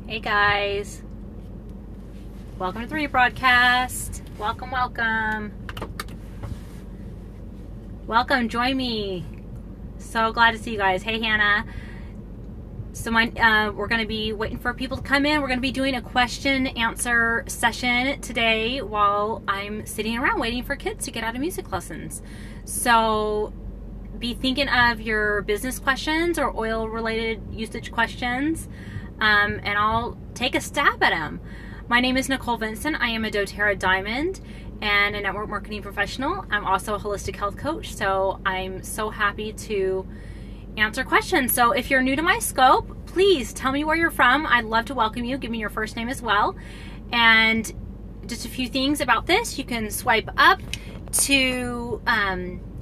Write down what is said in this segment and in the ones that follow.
Hey guys, welcome to the rebroadcast. Welcome, join me. So glad to see you guys. Hey Hannah. So we're going to be waiting for people to come in. We're going to be doing a question answer session today while I'm sitting around waiting for kids to get out of music lessons. So be thinking of your business questions or oil related usage questions. And I'll take a stab at them. My name is Nicole Vincent. I am a doTERRA Diamond and a network marketing professional. I'm also a holistic health coach, so I'm so happy to answer questions. So if you're new to my scope, please tell me where you're from. I'd love to welcome you. Give me your first name as well. And just a few things about this. You can swipe up to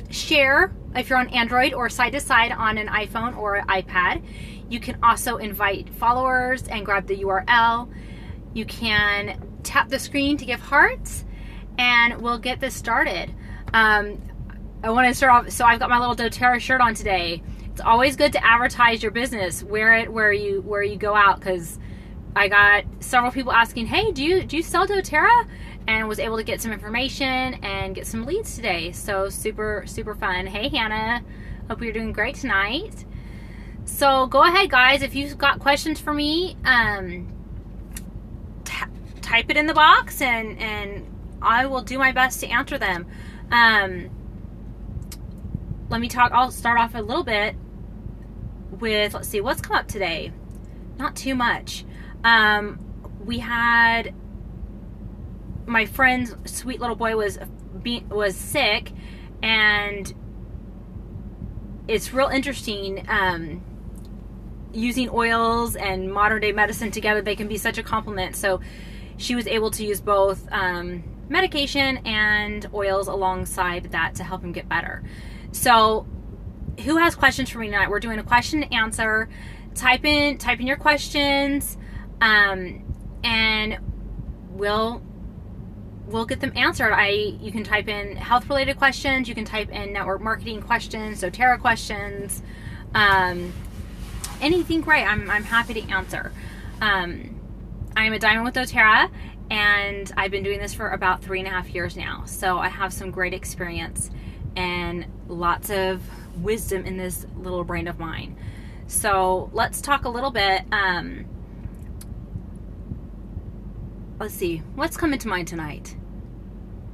share if you're on Android or side to side on an iPhone or iPad. You can also invite followers and grab the URL. You can tap the screen to give hearts, and we'll get this started. I want to start off, so I've got my little doTERRA shirt on today. It's always good to advertise your business. Wear it where you go out, because I got several people asking, hey, do you sell doTERRA? And was able to get some information and get some leads today. So super, super fun. Hey Hannah, hope you're doing great tonight. So go ahead guys, if you've got questions for me, type it in the box and I will do my best to answer them. I'll start off a little bit with, let's see, what's come up today? Not too much. We had, my friend's sweet little boy was sick, and it's real interesting, using oils and modern day medicine together. They can be such a complement. So she was able to use both medication and oils alongside that to help him get better. So who has questions for me tonight? We're doing a question and answer. Type in your questions, and we'll get them answered. You can type in health related questions, you can type in network marketing questions, doTERRA questions, anything great. I'm happy to answer. I am a diamond with doTERRA, and I've been doing this for about 3.5 years now. So I have some great experience and lots of wisdom in this little brain of mine. So let's talk a little bit. Let's see, what's coming to mind tonight?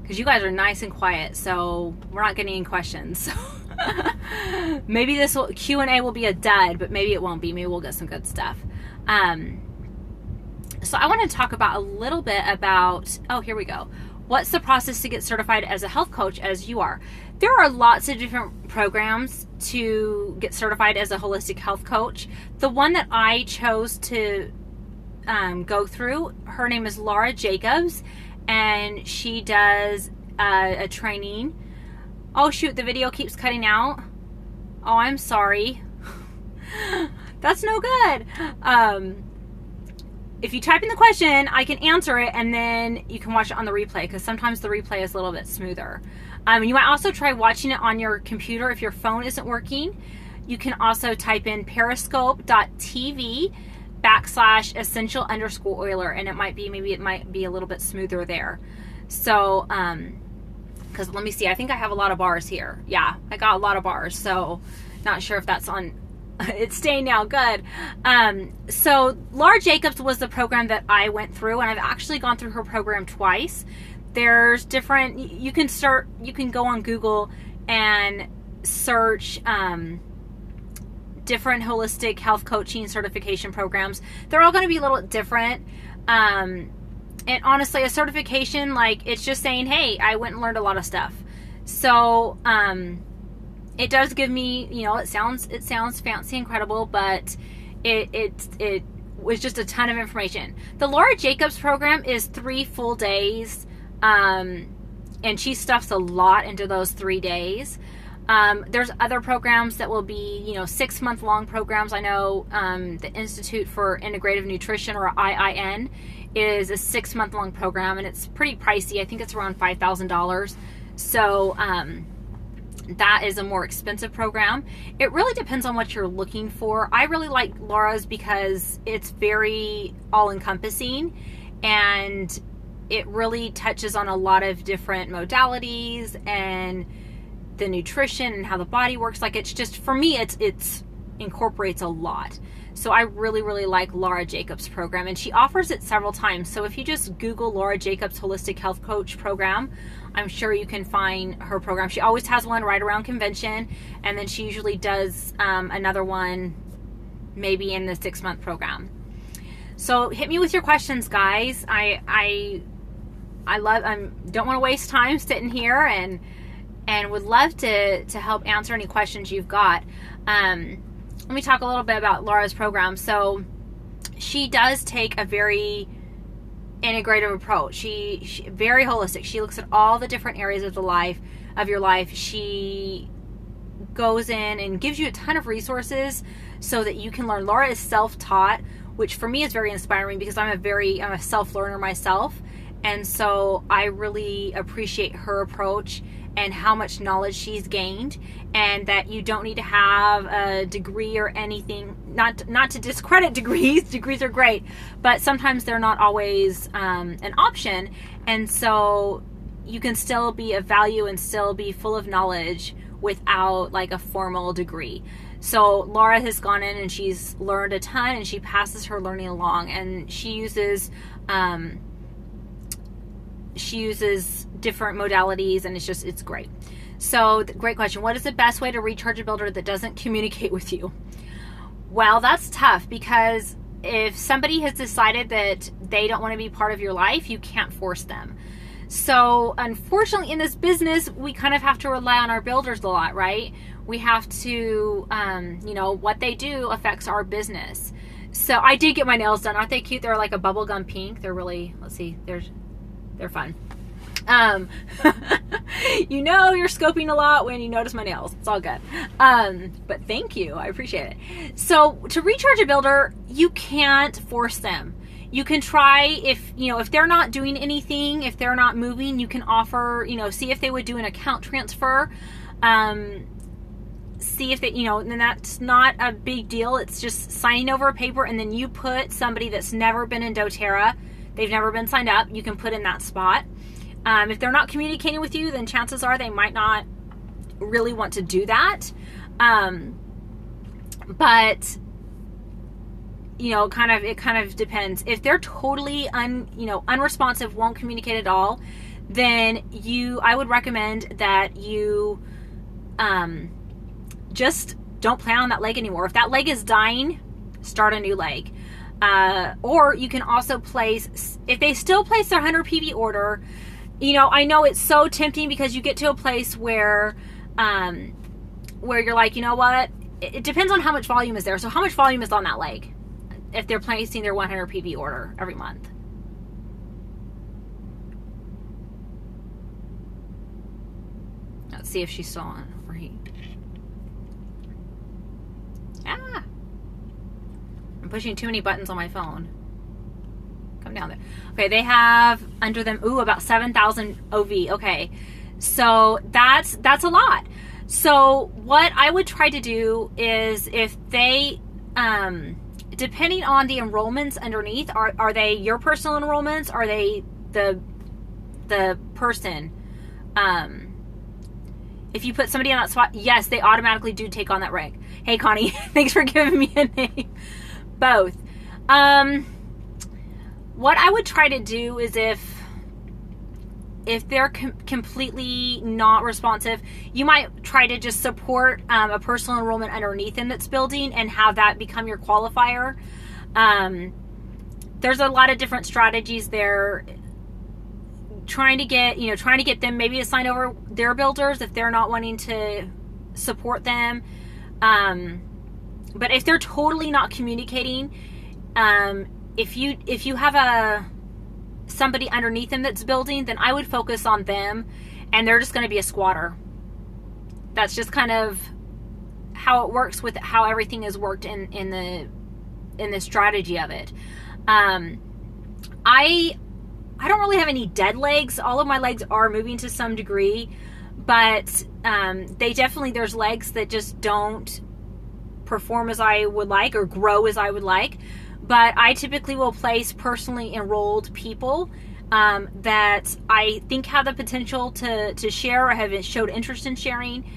Because you guys are nice and quiet, so we're not getting any questions. So maybe this Q&A will be a dud, but maybe it won't be. Maybe we'll get some good stuff. So I want to talk about a little bit about, here we go. What's the process to get certified as a health coach as you are? There are lots of different programs to get certified as a holistic health coach. The one that I chose to go through, her name is Laura Jacobs, and she does a training. Oh shoot, the video keeps cutting out. Oh, I'm sorry. That's no good. If you type in the question, I can answer it, and then you can watch it on the replay, because sometimes the replay is a little bit smoother. You might also try watching it on your computer if your phone isn't working. You can also type in periscope.tv/essential_oiler, and maybe it might be a little bit smoother there. So, because let me see, I think I have a lot of bars here. Yeah, I got a lot of bars, so not sure if that's on. It's staying now. Good. So Laura Jacobs was the program that I went through, and I've actually gone through her program twice. There's different, you can go on Google and search different holistic health coaching certification programs. They're all going to be a little different. And honestly, a certification, like, it's just saying, hey, I went and learned a lot of stuff. So, it does give me, it sounds fancy and credible, but it was just a ton of information. The Laura Jacobs program is 3 full days, and she stuffs a lot into those 3 days. There's other programs that will be, 6-month long programs. I know the Institute for Integrative Nutrition, or IIN, is a 6-month long program, and it's pretty pricey. I think it's around $5,000. So that is a more expensive program. It really depends on what you're looking for. I really like Laura's because it's very all-encompassing, and it really touches on a lot of different modalities and the nutrition and how the body works. Like, it's just, for me, it's incorporates a lot. So I really, really like Laura Jacobs' program, and she offers it several times. So if you just Google Laura Jacobs Holistic Health Coach program, I'm sure you can find her program. She always has one right around convention, and then she usually does another one maybe in the 6-month program. So hit me with your questions, guys. I don't want to waste time sitting here, and would love to help answer any questions you've got. Let me talk a little bit about Laura's program. So she does take a very integrative approach. She very holistic. She looks at all the different areas of your life. She goes in and gives you a ton of resources so that you can learn. Laura is self-taught, which for me is very inspiring because I'm a self-learner myself. And so I really appreciate her approach and how much knowledge she's gained, and that you don't need to have a degree or anything. Not to discredit degrees. Degrees are great, but sometimes they're not always an option. And so you can still be of value and still be full of knowledge without like a formal degree. So Laura has gone in and she's learned a ton, and she passes her learning along, and she uses different modalities, and it's great. So great question. What is the best way to recharge a builder that doesn't communicate with you? Well, that's tough, because if somebody has decided that they don't want to be part of your life, you can't force them. So unfortunately, in this business, we kind of have to rely on our builders a lot, right? We have to, what they do affects our business. So I did get my nails done. Aren't they cute? They're like a bubblegum pink. They're really, let's see, they're fun. You're scoping a lot when you notice my nails. It's all good. But thank you. I appreciate it. So to recharge a builder, you can't force them. You can try if they're not doing anything, if they're not moving, you can offer, see if they would do an account transfer. See if they, and that's not a big deal. It's just signing over a paper, and then you put somebody that's never been in doTERRA, they've never been signed up, you can put in that spot. If they're not communicating with you, then chances are they might not really want to do that. But it kind of depends. If they're totally unresponsive, won't communicate at all, then I would recommend that you just don't plan on that leg anymore. If that leg is dying, start a new leg. Or you can also if they still place their 100 PV order, I know it's so tempting, because you get to a place where you're like, you know what? It depends on how much volume is there. So how much volume is on that leg if they're placing their 100 PV order every month? Let's see if she's still on overheat. I'm pushing too many buttons on my phone. Come down there. Okay, they have under them, about 7,000 OV. Okay, so that's a lot. So what I would try to do is, if they, depending on the enrollments underneath, are they your personal enrollments? Are they the person? If you put somebody on that spot, yes, they automatically do take on that rig. Hey, Connie, thanks for giving me a name. Both. What I would try to do is, if they're completely not responsive, you might try to just support a personal enrollment underneath them that's building, and have that become your qualifier. There's a lot of different strategies there. Trying to get them maybe to sign over their builders if they're not wanting to support them. But if they're totally not communicating, if you have somebody underneath them that's building, then I would focus on them, and they're just going to be a squatter. That's just kind of how it works with how everything is worked in the strategy of it. I don't really have any dead legs. All of my legs are moving to some degree, but they definitely, there's legs that just don't perform as I would like or grow as I would like. But I typically will place personally enrolled people that I think have the potential to share or have showed interest in sharing,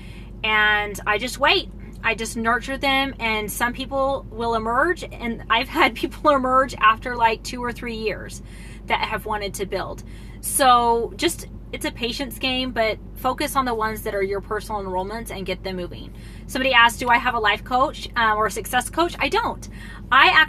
and I just wait. I just nurture them, and some people will emerge, and I've had people emerge after like 2 or 3 years that have wanted to build. So just, it's a patience game, but focus on the ones that are your personal enrollments and get them moving. Somebody asked, do I have a life coach or a success coach? I don't. I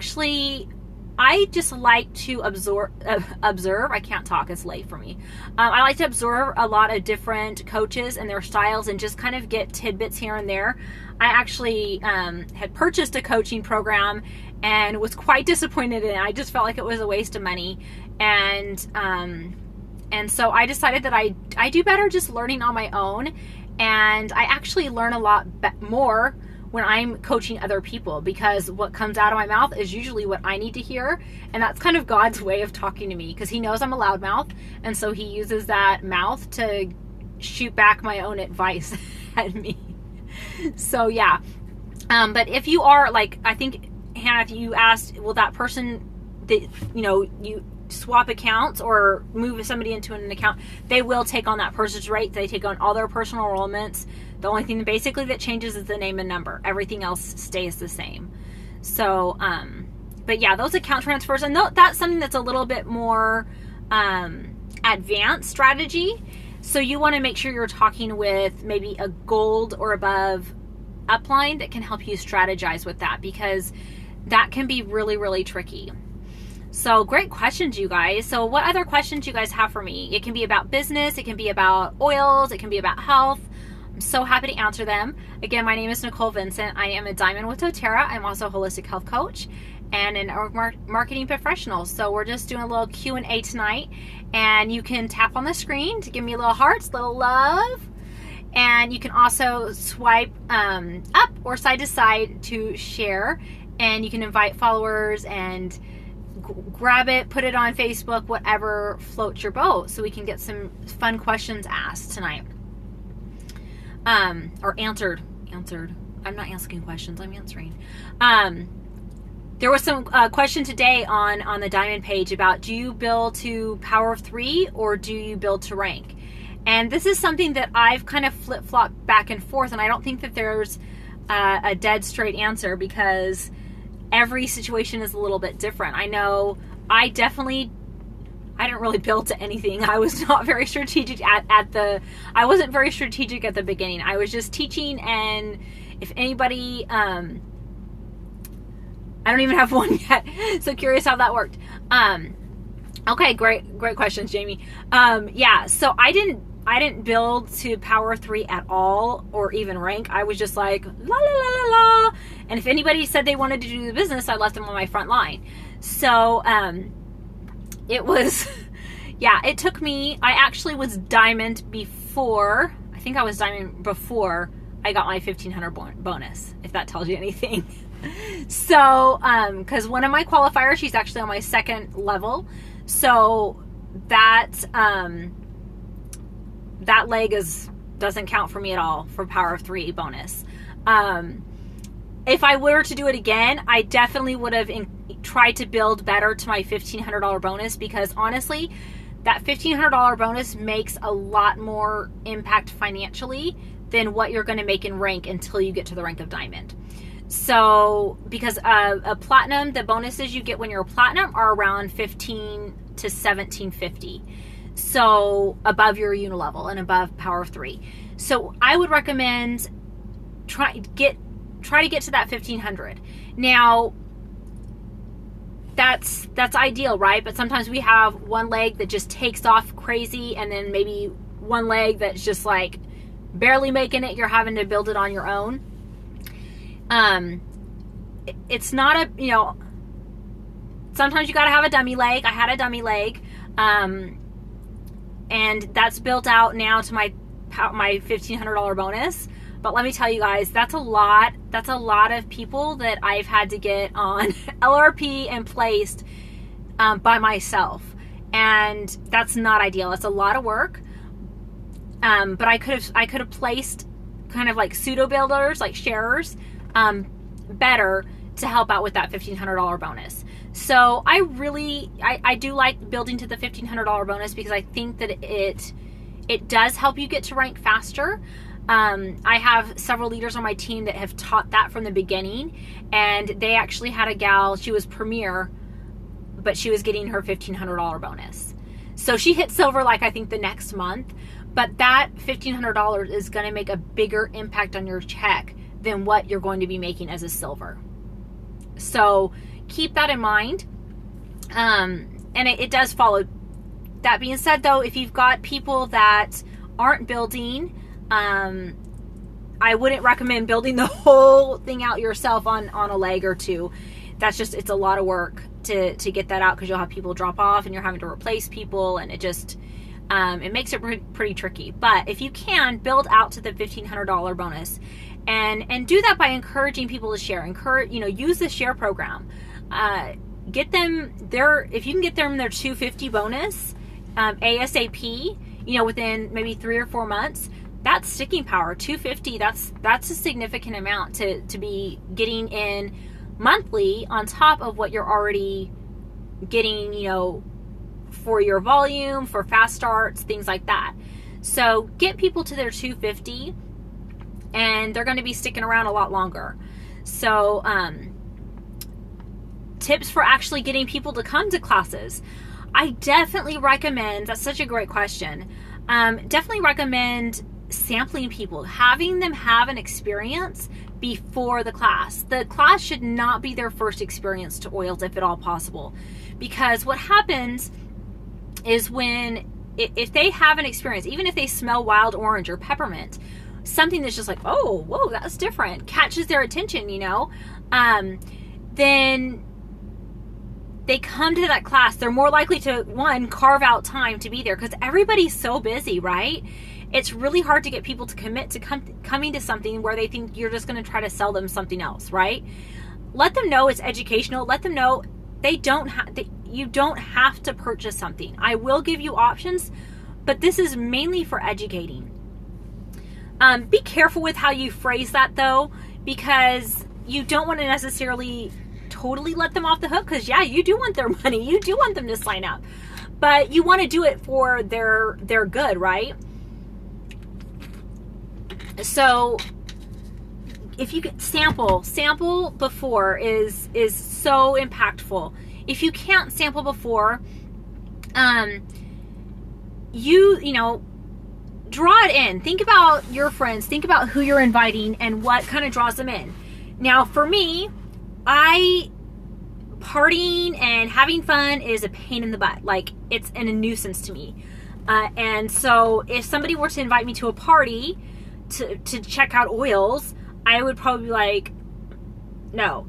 just like to observe. I can't talk, it's late for me. I like to observe a lot of different coaches and their styles and just kind of get tidbits here and there. I actually had purchased a coaching program and was quite disappointed in it. I just felt like it was a waste of money. And so I decided that I do better just learning on my own. And I actually learn a lot more when I'm coaching other people, because what comes out of my mouth is usually what I need to hear. And that's kind of God's way of talking to me, because he knows I'm a loudmouth. And so he uses that mouth to shoot back my own advice at me. So yeah. But if you are like, I think, Hannah, if you asked, will that person that, you swap accounts or move somebody into an account, they will take on that person's rate. They take on all their personal enrollments. The only thing basically that changes is the name and number. Everything else stays the same. So, but yeah, those account transfers, and that's something that's a little bit more advanced strategy. So you want to make sure you're talking with maybe a gold or above upline that can help you strategize with that, because that can be really, really tricky. So great questions, you guys. So what other questions you guys have for me? It can be about business. It can be about oils. It can be about health. I'm so happy to answer them. Again, my name is Nicole Vincent. I am a Diamond with doTERRA. I'm also a holistic health coach and an marketing professional. So we're just doing a little Q&A tonight, and you can tap on the screen to give me little hearts, little love. And you can also swipe up or side to side to share, and you can invite followers and grab it, put it on Facebook, whatever floats your boat, so we can get some fun questions asked tonight. Or answered. I'm not asking questions, I'm answering. There was some question today on the Diamond page about, do you build to power of 3 or do you build to rank? And this is something that I've kind of flip-flopped back and forth, and I don't think that there's a dead straight answer, because every situation is a little bit different. I know I didn't really build to anything. I was not very strategic I wasn't very strategic at the beginning. I was just teaching, and if anybody, I don't even have one yet. So curious how that worked. Okay, great questions, Jamie. Yeah, so I didn't build to power 3 at all, or even rank. I was just like, la la la la la. And if anybody said they wanted to do the business, I left them on my front line. So, it was, yeah, it took me, I actually was Diamond before, I think I was Diamond before I got my 1,500 bonus, if that tells you anything. So, because one of my qualifiers, she's actually on my 2nd level. So that leg doesn't count for me at all for power of 3 bonus. If I were to do it again, I definitely would have tried to build better to my $1,500 bonus, because honestly, that $1,500 bonus makes a lot more impact financially than what you're going to make in rank until you get to the rank of Diamond. So, because a platinum, the bonuses you get when you're a platinum are around $1,500 to $1,750. So above your unilevel and above power of 3. So I would recommend try to get to that 1,500. Now, that's ideal, right? But sometimes we have one leg that just takes off crazy, and then maybe one leg that's just like barely making it. You're having to build it on your own. It's not sometimes you got to have a dummy leg. I had a dummy leg. And that's built out now to my $1,500 bonus. But let me tell you guys, that's a lot of people that I've had to get on LRP and placed by myself. And that's not ideal. It's a lot of work. But I could have placed kind of like pseudo builders, like sharers, better to help out with that $1,500 bonus. So I do like building to the $1,500 bonus because I think that it does help you get to rank faster. I have several leaders on my team that have taught that from the beginning, and they actually had a gal, she was premier, but she was getting her $1,500 bonus. So she hit silver like I think the next month, but that $1,500 is going to make a bigger impact on your check than what you're going to be making as a silver. So keep that in mind. And it does follow. That being said, though, if you've got people that aren't building, I wouldn't recommend building the whole thing out yourself on a leg or two. It's a lot of work to get that out, because you'll have people drop off and you're having to replace people, and it makes it pretty tricky. But if you can, build out to the $1,500 bonus, and do that by encouraging people to share. Use the share program. Get them if you can get them their $250 bonus ASAP, within maybe 3 or 4 months. That's sticking power. $250, that's a significant amount to be getting in monthly on top of what you're already getting, for your volume, for fast starts, things like that. So get people to their $250, and they're going to be sticking around a lot longer. So tips for actually getting people to come to classes. I definitely recommend, that's such a great question, definitely recommend sampling people, having them have an experience before the class. The class should not be their first experience to oils, if at all possible, because what happens is if they have an experience, even if they smell wild orange or peppermint, something that's just like, oh, whoa, that's different, catches their attention, then they come to that class, they're more likely to, one, carve out time to be there, because everybody's so busy, right? It's really hard to get people to commit to coming to something where they think you're just going to try to sell them something else, right? Let them know it's educational. Let them know you don't have to purchase something. I will give you options, but this is mainly for educating. Be careful with how you phrase that, though, because you don't want to necessarily totally let them off the hook, because you do want their money. You do want them to sign up, but you want to do it for their good, right? So if you get sample before is so impactful. If you can't sample before, draw it in. Think about your friends, think about who you're inviting and what kind of draws them in. Now for me, partying and having fun is a pain in the butt. Like, it's a nuisance to me. And so if somebody were to invite me to a party to check out oils, I would probably be like, no.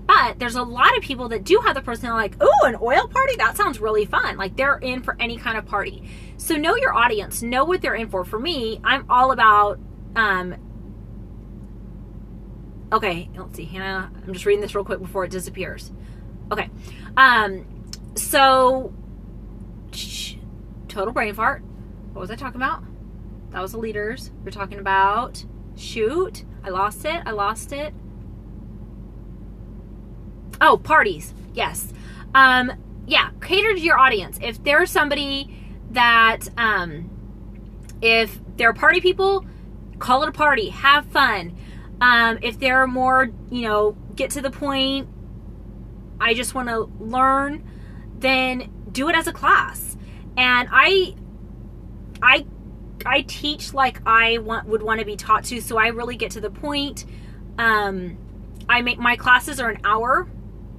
But there's a lot of people that do have the personality, like, oh, an oil party? That sounds really fun. Like, they're in for any kind of party. So know your audience. Know what they're in for. For me, I'm all about, okay, let's see, Hannah, I'm just reading this real quick before it disappears. Okay. So, total brain fart. What was I talking about? That was the leaders. We're talking about, shoot, I lost it. Oh, parties. Yes. Cater to your audience. If there's somebody that, if they're party people, call it a party. Have fun. If they're more, get to the point, I just want to learn, then do it as a class. And I teach like I would want to be taught to, so I really get to the point. My classes are an hour.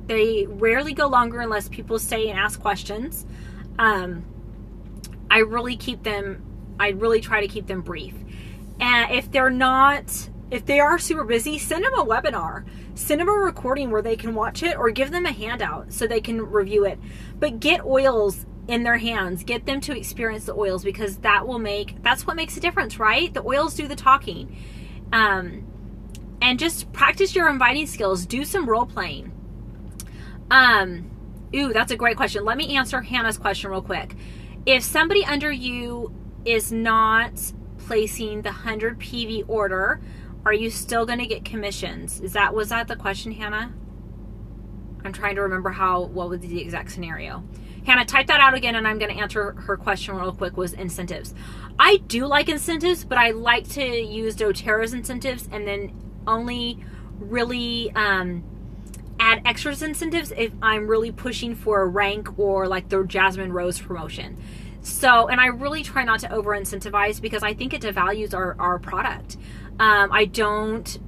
They rarely go longer unless people stay and ask questions. I really try to keep them brief. And if they are super busy, send them a webinar. Send them a recording where they can watch it, or give them a handout so they can review it. But get oils in their hands. Get them to experience the oils, because that's what makes a difference, right? The oils do the talking. And just practice your inviting skills. Do some role playing. That's a great question. Let me answer Hannah's question real quick. If somebody under you is not placing the 100 PV order, are you still going to get commissions? Was that the question, Hannah? I'm trying to remember what was the exact scenario. Hannah, type that out again, and I'm going to answer her question real quick. Was incentives. I do like incentives, but I like to use doTERRA's incentives and then only really add extras incentives if I'm really pushing for a rank or like their Jasmine Rose promotion. So, and I really try not to over incentivize because I think it devalues our product. I don't,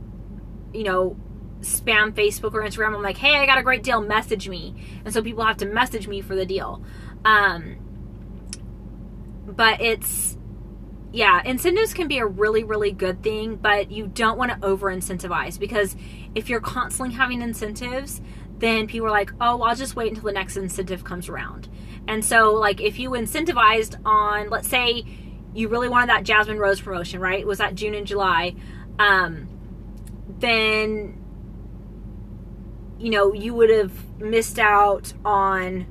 spam Facebook or Instagram. I'm like, hey, I got a great deal, message me. And so people have to message me for the deal. But incentives can be a really, really good thing, but you don't want to over incentivize, because if you're constantly having incentives, then people are like, oh, I'll just wait until the next incentive comes around. And so like if you incentivized on, let's say you really wanted that Jasmine Rose promotion, right? Was that June and July? Then, you would have missed out on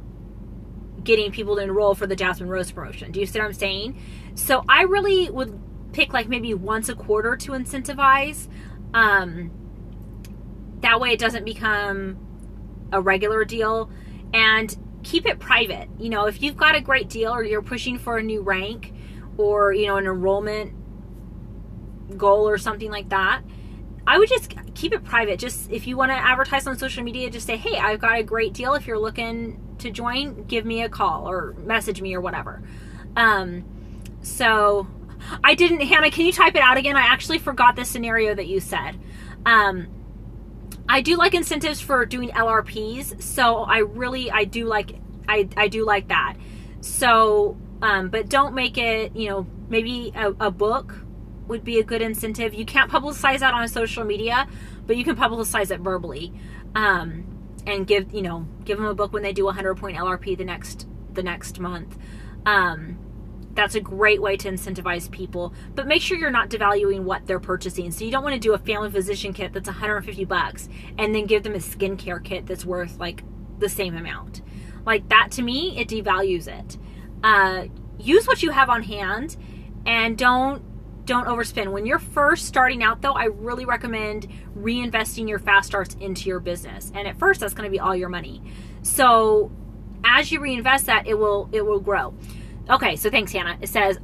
getting people to enroll for the Jasmine Rose promotion. Do you see what I'm saying? So I really would pick like maybe once a quarter to incentivize. That way it doesn't become a regular deal, and keep it private. If you've got a great deal or you're pushing for a new rank or, an enrollment goal or something like that, I would just keep it private. Just if you want to advertise on social media, just say, hey, I've got a great deal. If you're looking to join, give me a call or message me or whatever. So I didn't, Hannah, can you type it out again? I actually forgot the scenario that you said. I do like incentives for doing LRPs. So I do like that. So, but don't make it, maybe a book would be a good incentive. You can't publicize that on social media, but you can publicize it verbally, and give them a book when they do a 100-point LRP the next month. That's a great way to incentivize people, but make sure you're not devaluing what they're purchasing. So you don't want to do a family physician kit that's $150 and then give them a skincare kit that's worth like the same amount. Like that, to me, it devalues it. Use what you have on hand, and don't overspend. When you're first starting out, though, I really recommend reinvesting your fast starts into your business. And at first, that's going to be all your money. So as you reinvest that, it will grow. Okay, so thanks, Hannah. It says,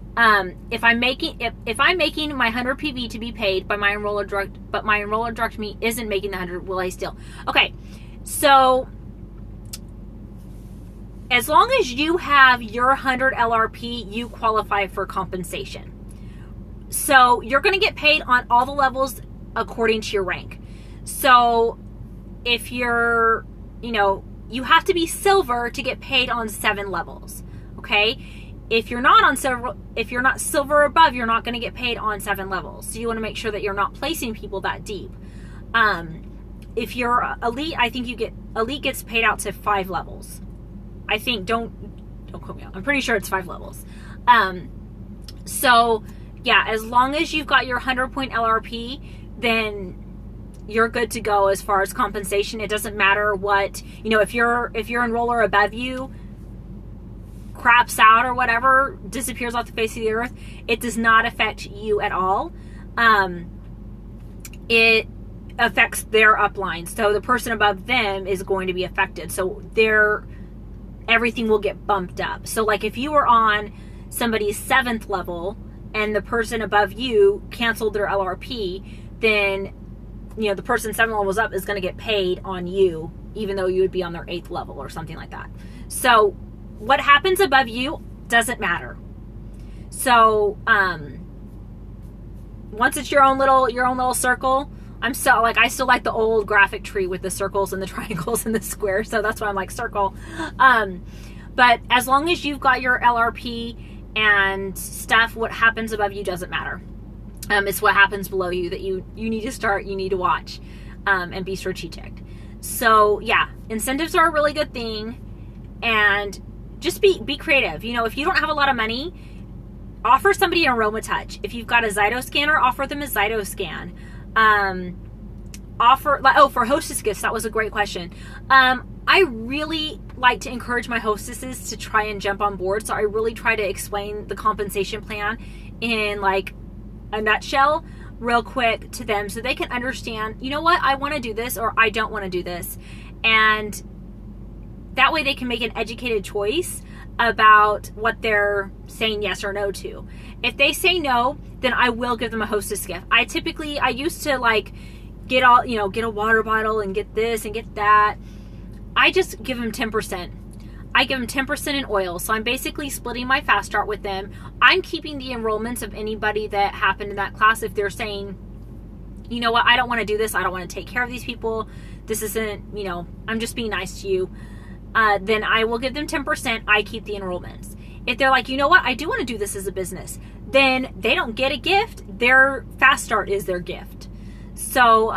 if I'm making my 100 PV to be paid by my enroller direct, but my enroller direct me isn't making the 100, will I still? Okay, so as long as you have your 100 LRP, you qualify for compensation. So you're going to get paid on all the levels according to your rank. So if you're, you have to be silver to get paid on 7 levels. Okay. If you're not silver above, you're not going to get paid on 7 levels. So you want to make sure that you're not placing people that deep. If you're elite, I think elite gets paid out to 5 levels. I think, don't quote me out. I'm pretty sure it's 5 levels. So yeah, as long as you've got your 100-point LRP, then you're good to go as far as compensation. It doesn't matter what, if your enroller above you craps out or whatever, disappears off the face of the earth, it does not affect you at all. It affects their upline. So the person above them is going to be affected. So everything will get bumped up. So like if you were on somebody's 7th level and the person above you canceled their LRP, then, the person 7 levels up is going to get paid on you, even though you would be on their 8th level or something like that. So what happens above you doesn't matter. So, once it's your own little circle, I still like the old graphic tree with the circles and the triangles and the squares. So that's why I'm like circle. But as long as you've got your LRP and stuff, what happens above you doesn't matter. It's what happens below you that you need to watch, and be strategic. So yeah, incentives are a really good thing, and just be creative. If you don't have a lot of money, offer somebody an aroma touch. If you've got a Zyto scanner, offer them a Zyto scan. For hostess gifts, that was a great question. I really like to encourage my hostesses to try and jump on board. So I really try to explain the compensation plan in like a nutshell real quick to them so they can understand, you know what, I want to do this or I don't want to do this. And that way they can make an educated choice about what they're saying yes or no to. If they say no, then I will give them a hostess gift. I used to like get a water bottle and get this and get that. I just give them 10%. I give them 10% in oil. So I'm basically splitting my fast start with them. I'm keeping the enrollments of anybody that happened in that class. If they're saying, you know what, I don't want to do this. I don't want to take care of these people. This isn't, I'm just being nice to you. Then I will give them 10%. I keep the enrollments. If they're like, you know what, I do want to do this as a business, then they don't get a gift. Their fast start is their gift. So,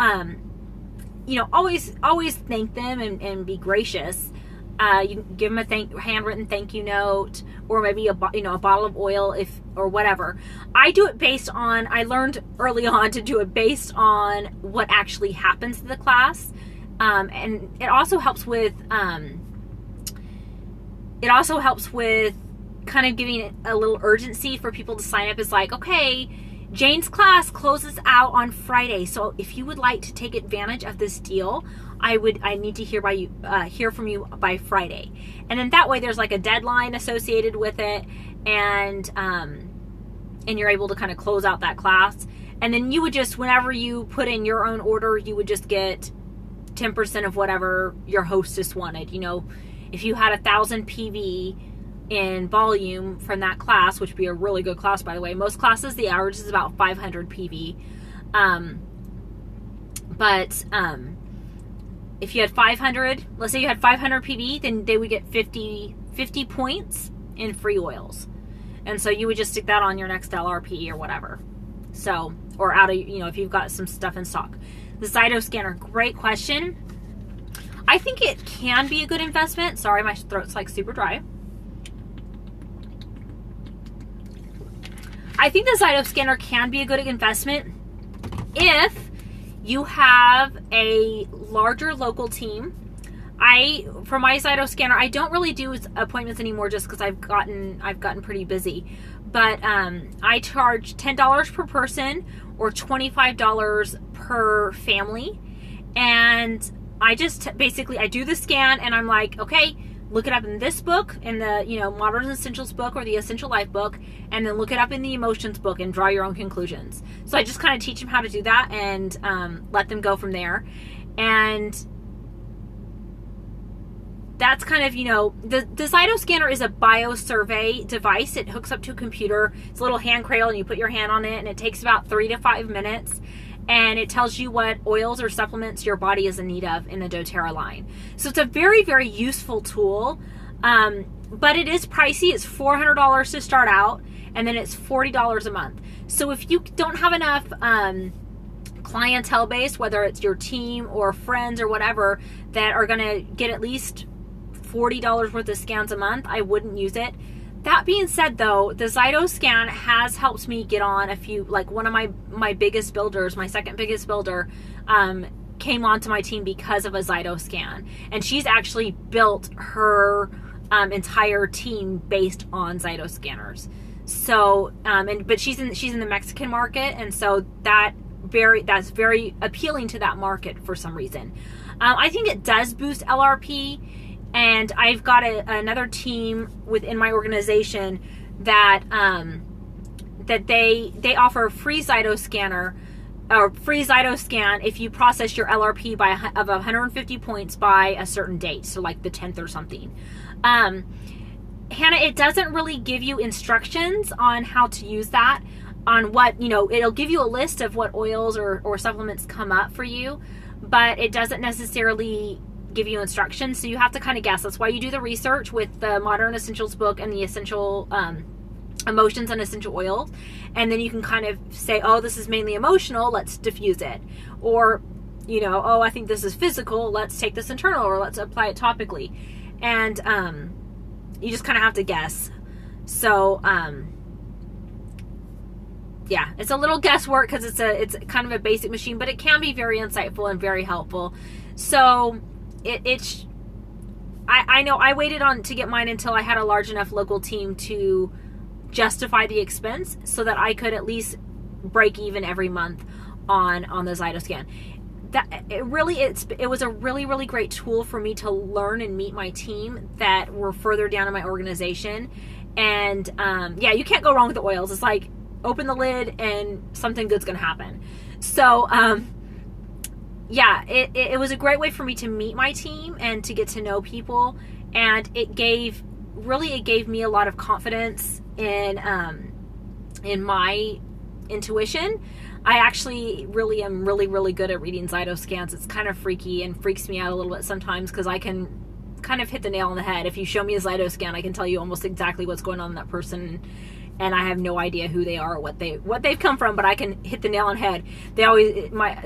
always thank them and be gracious. You can give them a handwritten thank you note, or maybe a bottle of oil or whatever. I do it based on, I learned early on to do it based on what actually happens in the class. And it also helps with kind of giving it a little urgency for people to sign up. It's like, okay, Jane's class closes out on Friday, so if you would like to take advantage of this deal, I need to hear from you by Friday. And then that way there's like a deadline associated with it, and you're able to kind of close out that class. And then you would just, whenever you put in your own order, you would just get 10% of whatever your hostess wanted. If you had 1,000 PV in volume from that class, which would be a really good class, by the way. Most classes, the average is about 500 PV. But if you had 500, let's say you had 500 PV, then they would get 50 points in free oils. And so you would just stick that on your next LRP or whatever. So, or out of, if you've got some stuff in stock. The Zyto scanner, great question. I think it can be a good investment. Sorry, my throat's like super dry. I think the Zyto scanner can be a good investment if you have a larger local team. For my Zyto scanner, I don't really do appointments anymore just because I've gotten pretty busy. But I charge $10 per person or $25 per family, and I just basically I do the scan and I'm like, okay, look it up in this book, in the Modern Essentials book or the Essential Life book, and then look it up in the Emotions book and draw your own conclusions. So I just kind of teach them how to do that and let them go from there. And that's kind of, the Zyto scanner is a biosurvey device. It hooks up to a computer. It's a little hand cradle and you put your hand on it, and it takes about 3 to 5 minutes. And it tells you what oils or supplements your body is in need of in the doTERRA line. So it's a very, very useful tool. But it is pricey. It's $400 to start out, and then it's $40 a month. So if you don't have enough clientele base, whether it's your team or friends or whatever, that are going to get at least $40 worth of scans a month, I wouldn't use it. That being said, though, the Zyto scan has helped me get on a few, like one of my biggest builders, my second biggest builder, came onto my team because of a Zyto scan. And she's actually built her entire team based on Zyto scanners. So, but she's in the Mexican market, and so that's very appealing to that market for some reason. I think it does boost LRP. And I've got another team within my organization that they offer a free Zyto scanner or free Zyto scan if you process your LRP of 150 points by a certain date, so like the 10th or something. Hannah, it doesn't really give you instructions on how to use that, on what, it'll give you a list of what oils or supplements come up for you, but it doesn't necessarily give you instructions, so you have to kind of guess. That's why you do the research with the Modern Essentials book and the Essential Emotions and Essential Oils, and then you can kind of say, oh, this is mainly emotional, let's diffuse it, or oh, I think this is physical, let's take this internal, or let's apply it topically. And you just kind of have to guess. So yeah, it's a little guesswork because it's kind of a basic machine, but it can be very insightful and very helpful. So I know I waited on to get mine until I had a large enough local team to justify the expense, so that I could at least break even every month on the Zytoscan. It was a really, really great tool for me to learn and meet my team that were further down in my organization. And yeah, you can't go wrong with the oils. It's like open the lid and something good's gonna happen. So yeah, it was a great way for me to meet my team and to get to know people, and it gave me a lot of confidence in my intuition. I actually really am really good at reading Zytoscans. It's kind of freaky and freaks me out a little bit sometimes because I can kind of hit the nail on the head. If you show me a Zytoscan, I can tell you almost exactly what's going on in that person, and I have no idea who they are or what they've come from, but I can hit the nail on the head.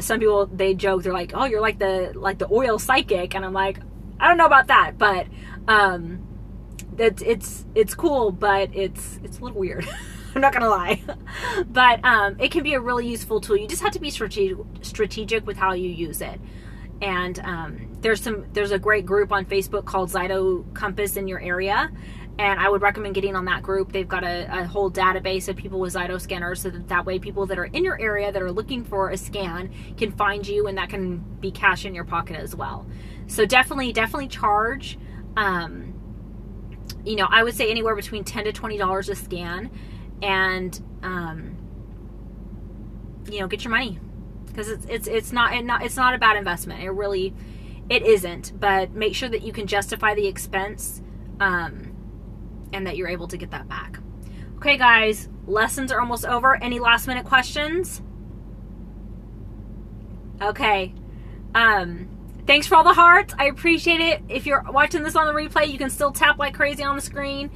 Some people, they joke, they're like, "Oh, you're like the oil psychic," and I'm like, I don't know about that, but it's cool, but it's a little weird. I'm not gonna lie, but it can be a really useful tool. You just have to be strategic with how you use it. And there's a great group on Facebook called Zyto Compass in your area, and I would recommend getting on that group. They've got a whole database of people with Zyto scanners, so that way people that are in your area that are looking for a scan can find you, and that can be cash in your pocket as well. So definitely charge. You know, I would say anywhere between $10 to $20 a scan. And you know, get your money, because it's not a bad investment. It isn't, but make sure that you can justify the expense, and that you're able to get that back. Okay, guys, lessons are almost over. Any last minute questions? Okay. Thanks for all the hearts. I appreciate it. If you're watching this on the replay, you can still tap like crazy on the screen.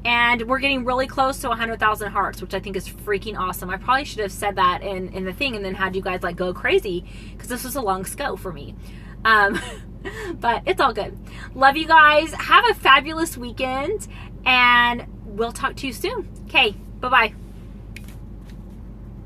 And we're getting really close to 100,000 hearts, which I think is freaking awesome. I probably should have said that in the thing and then had you guys like go crazy, because this was a long scope for me. But it's all good. Love you guys. Have a fabulous weekend, and we'll talk to you soon. Okay, bye-bye.